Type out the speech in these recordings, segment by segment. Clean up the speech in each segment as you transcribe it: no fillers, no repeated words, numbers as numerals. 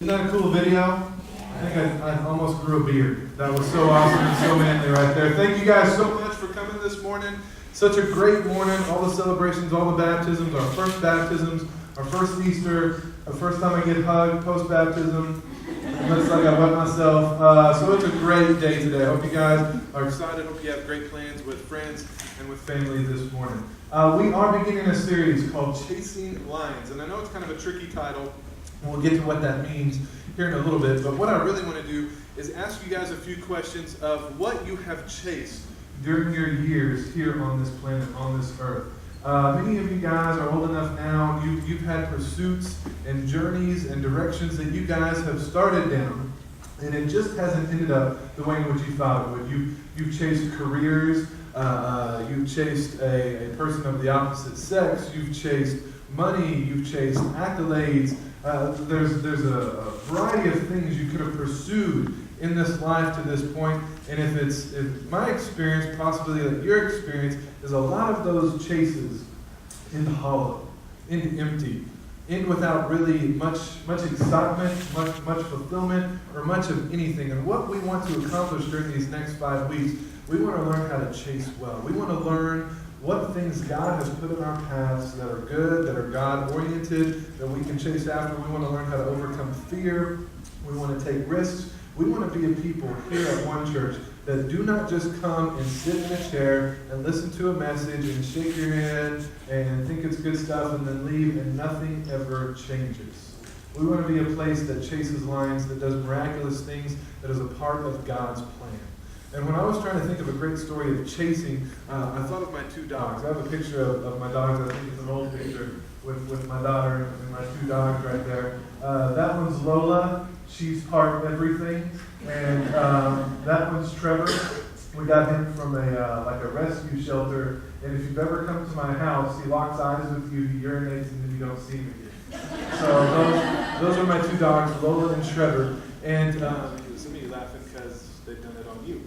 Isn't that a cool video? I think I almost grew a beard. That was so awesome and so manly right there. Thank you guys so much for coming this morning. Such a great morning. All the celebrations, all the baptisms, our first baptisms, our first Easter, our first time I get hugged post-baptism. Looks like I wet myself. So it's a great day today. I hope you guys are excited. I hope you have great plans with friends and with family this morning. We are beginning a series called Chasing Lions. And I know it's kind of a tricky title. And we'll get to what that means here in a little bit. But what I really want to do is ask you guys a few questions of what you have chased during your years here on this planet, on this earth. Many of you guys are old enough now. You've had pursuits and journeys and directions that you guys have started down, and it just hasn't ended up the way in which you thought it would. You've chased careers. You've chased a person of the opposite sex. You've chased money. You've chased accolades. There's a variety of things you could have pursued in this life to this point, and if my experience, possibly like your experience, is a lot of those chases end hollow, end empty, end without really much excitement, much fulfillment, or much of anything. And what we want to accomplish during these next 5 weeks, we want to learn how to chase well. We want to learn what things God has put in our paths that are good, that are God-oriented, that we can chase after. We want to learn how to overcome fear. We want to take risks. We want to be a people here at One Church that do not just come and sit in a chair and listen to a message and shake your head and think it's good stuff and then leave and nothing ever changes. We want to be a place that chases lions, that does miraculous things, that is a part of God's plan. And when I was trying to think of a great story of chasing, I thought of my two dogs. I have a picture of my dogs. I think it's an old picture with my daughter and my two dogs right there. That one's Lola. She's part everything. And that one's Trevor. We got him from a rescue shelter. And if you've ever come to my house, he locks eyes with you, he urinates, and then you don't see him again. So those are my two dogs, Lola and Trevor. And some of you laughing because they've done it on you.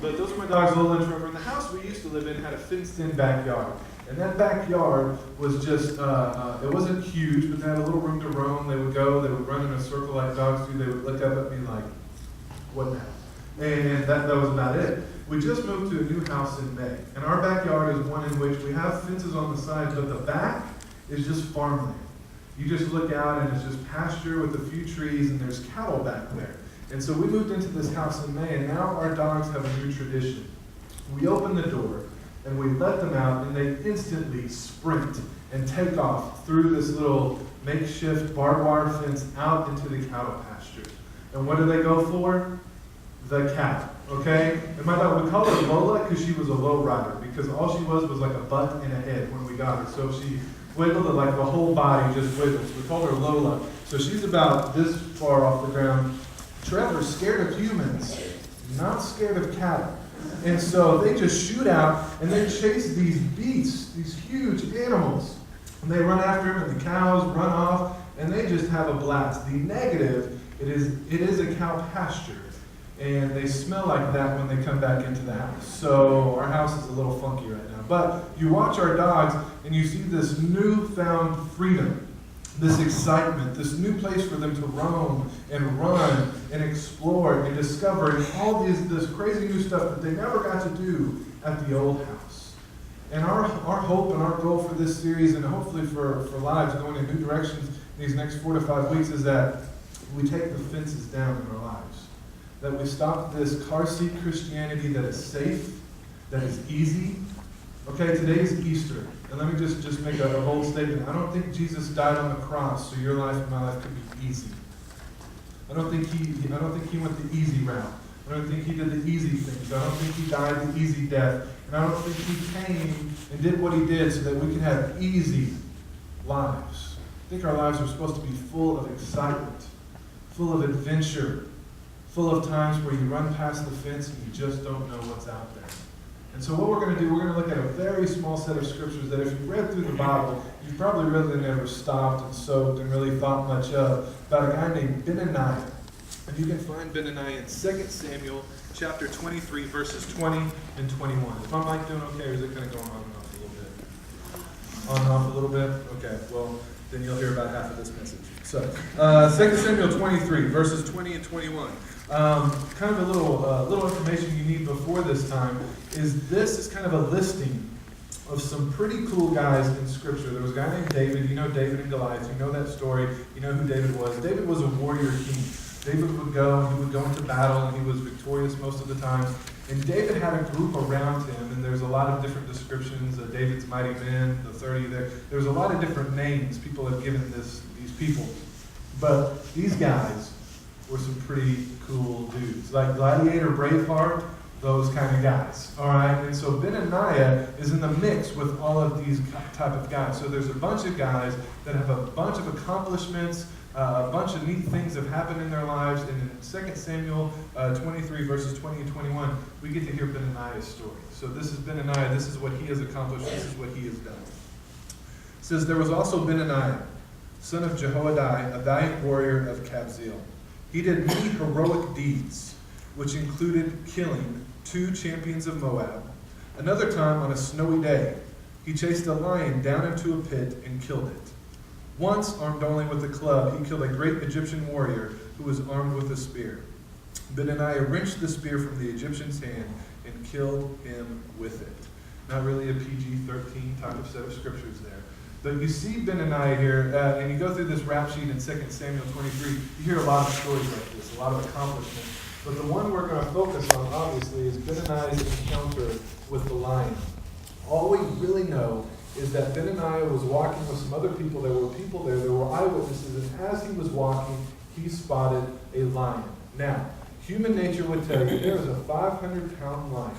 But those are my dogs, Lola and Trevor. And the house we used to live in had a fenced-in backyard. And that backyard was just, it wasn't huge, but they had a little room to roam. They would run in a circle like dogs do. They would look up at me like, what now? And that was about it. We just moved to a new house in May. And our backyard is one in which we have fences on the sides, but the back is just farmland. You just look out and it's just pasture with a few trees and there's cattle back there. And so we moved into this house in May, and now our dogs have a new tradition. We open the door, and we let them out, and they instantly sprint and take off through this little makeshift barbed wire fence out into the cattle pasture. And what do they go for? The cattle, okay? And my dog, we call her Lola because she was a low rider, because all she was like a butt and a head when we got her. So she wiggled it like the whole body just wiggled. So we called her Lola. So she's about this far off the ground. Trevor's scared of humans, not scared of cattle. And so they just shoot out and they chase these beasts, these huge animals. And they run after them, and the cows run off, and they just have a blast. The negative, it is a cow pasture. And they smell like that when they come back into the house. So our house is a little funky right now. But you watch our dogs and you see this newfound freedom, this excitement, this new place for them to roam and run and explore and discover and all this crazy new stuff that they never got to do at the old house. And our hope and our goal for this series, and hopefully for lives going in new directions these next 4 to 5 weeks, is that we take the fences down in our lives. That we stop this car seat Christianity that is safe, that is easy. Okay, today is Easter. And let me just make a bold statement. I don't think Jesus died on the cross so your life and my life could be easy. I don't think he went the easy route. I don't think he did the easy things. I don't think he died the easy death. And I don't think he came and did what he did so that we can have easy lives. I think our lives are supposed to be full of excitement, full of adventure, full of times where you run past the fence and you just don't know what's out there. And so what we're going to do, we're going to look at a very small set of scriptures that if you read through the Bible, you've probably really never stopped and soaked and really thought much of, about a guy named Benaiah. And you can find Benaiah in 2 Samuel chapter 23, verses 20 and 21. Is my mic doing okay, or is it kind of going on and off a little bit? On and off a little bit? Okay, well, then you'll hear about half of this message. So, 2 Samuel 23, verses 20 and 21. Kind of a little information you need before this time is kind of a listing of some pretty cool guys in Scripture. There was a guy named David. You know David and Goliath. You know that story. You know who David was. David was a warrior king. David would go into battle, and he was victorious most of the time. And David had a group around him, and there's a lot of different descriptions. David's mighty men, the 30 there. There's a lot of different names people have given these people. But these guys were some pretty cool dudes. Like Gladiator, Braveheart, those kind of guys. All right? And so Benaniah is in the mix with all of these type of guys. So there's a bunch of guys that have a bunch of accomplishments, a bunch of neat things have happened in their lives. And in 2 Samuel 23, verses 20 and 21, we get to hear Benaniah's story. So this is Benaniah. This is what he has accomplished. This is what he has done. It says, there was also Benaniah, son of Jehoiada, a valiant warrior of Kabzeel. He did many heroic deeds, which included killing 2 champions of Moab. Another time, on a snowy day, he chased a lion down into a pit and killed it. Once, armed only with a club, he killed a great Egyptian warrior who was armed with a spear. Benaniah wrenched the spear from the Egyptian's hand and killed him with it. Not really a PG-13 type of set of scriptures there. But you see Benaniah here, and you go through this rap sheet in 2 Samuel 23, you hear a lot of stories like this, a lot of accomplishments. But the one we're going to focus on, obviously, is Benaniah's encounter with the lion. All we really know is that Benaniah was walking with some other people. There were people there. There were eyewitnesses. And as he was walking, he spotted a lion. Now, human nature would tell you there is a 500-pound lion.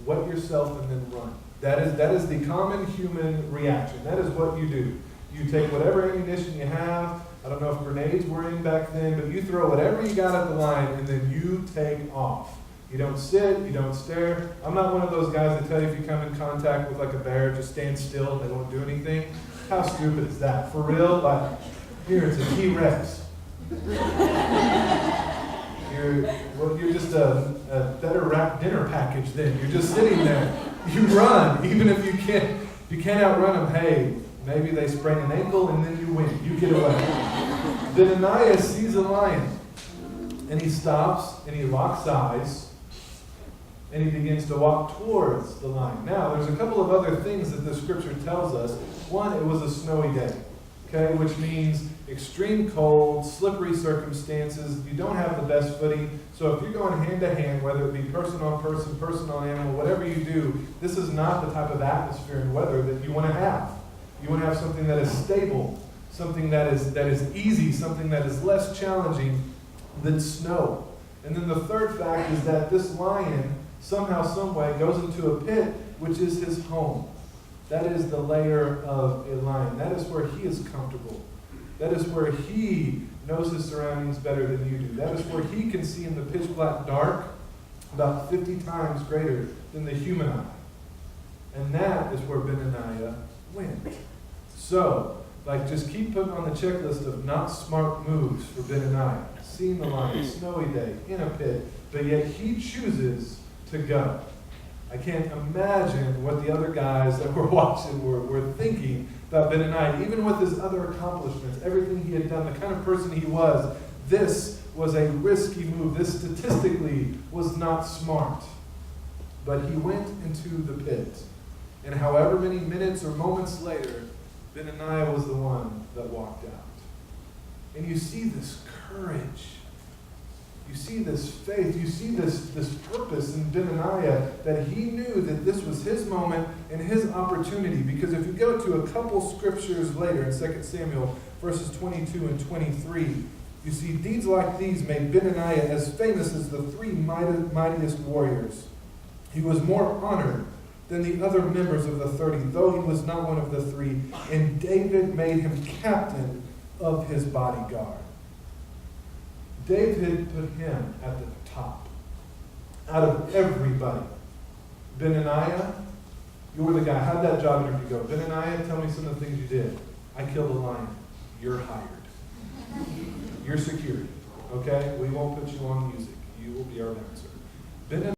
Wet yourself and then run. That is the common human reaction. That is what you do. You take whatever ammunition you have. I don't know if grenades were in back then, but you throw whatever you got at the lion, and then you take off. You don't sit, you don't stare. I'm not one of those guys that tell you if you come in contact with like a bear, just stand still and they won't do anything. How stupid is that? For real? Like, here, it's a T-Rex. You're just a better wrapped dinner package then. You're just sitting there. You run, even if you can't outrun them. Hey, maybe they sprain an ankle and then you win. You get away. Benaniah sees a lion, and he stops and he locks eyes, and he begins to walk towards the lion. Now, there's a couple of other things that the scripture tells us. One, it was a snowy day, okay, which means extreme cold, slippery circumstances. You don't have the best footing. So if you're going hand to hand, whether it be person on person, person on animal, whatever you do, this is not the type of atmosphere and weather that you want to have. You want to have something that is stable, something that is easy, something that is less challenging than snow. And then the third fact is that this lion, somehow, some way, goes into a pit, which is his home. That is the lair of a lion. That is where he is comfortable. That is where he knows his surroundings better than you do. That is where he can see in the pitch black dark about 50 times greater than the human eye. And that is where Benaniah went. So, just keep putting on the checklist of not smart moves for Benaniah. Seeing the lion, snowy day, in a pit, but yet he chooses to go. I can't imagine what the other guys that were watching were thinking about Benaniah, even with his other accomplishments, everything he had done, the kind of person he was. This was a risky move. This statistically was not smart. But he went into the pit. And however many minutes or moments later, Benaniah was the one that walked out. And you see this courage. You see this faith. You see this purpose in Benaniah, that he knew that this was his moment and his opportunity. Because if you go to a couple scriptures later in 2 Samuel verses 22 and 23, you see deeds like these made Benaniah as famous as the 3 mightiest warriors. He was more honored than the other members of the 30, though he was not one of the 3. And David made him captain of his bodyguard. David put him at the top. Out of everybody. Benaniah, you were the guy. How'd that job interview go? Benaniah, tell me some of the things you did. I killed a lion. You're hired. You're security. Okay? We won't put you on music. You will be our announcer.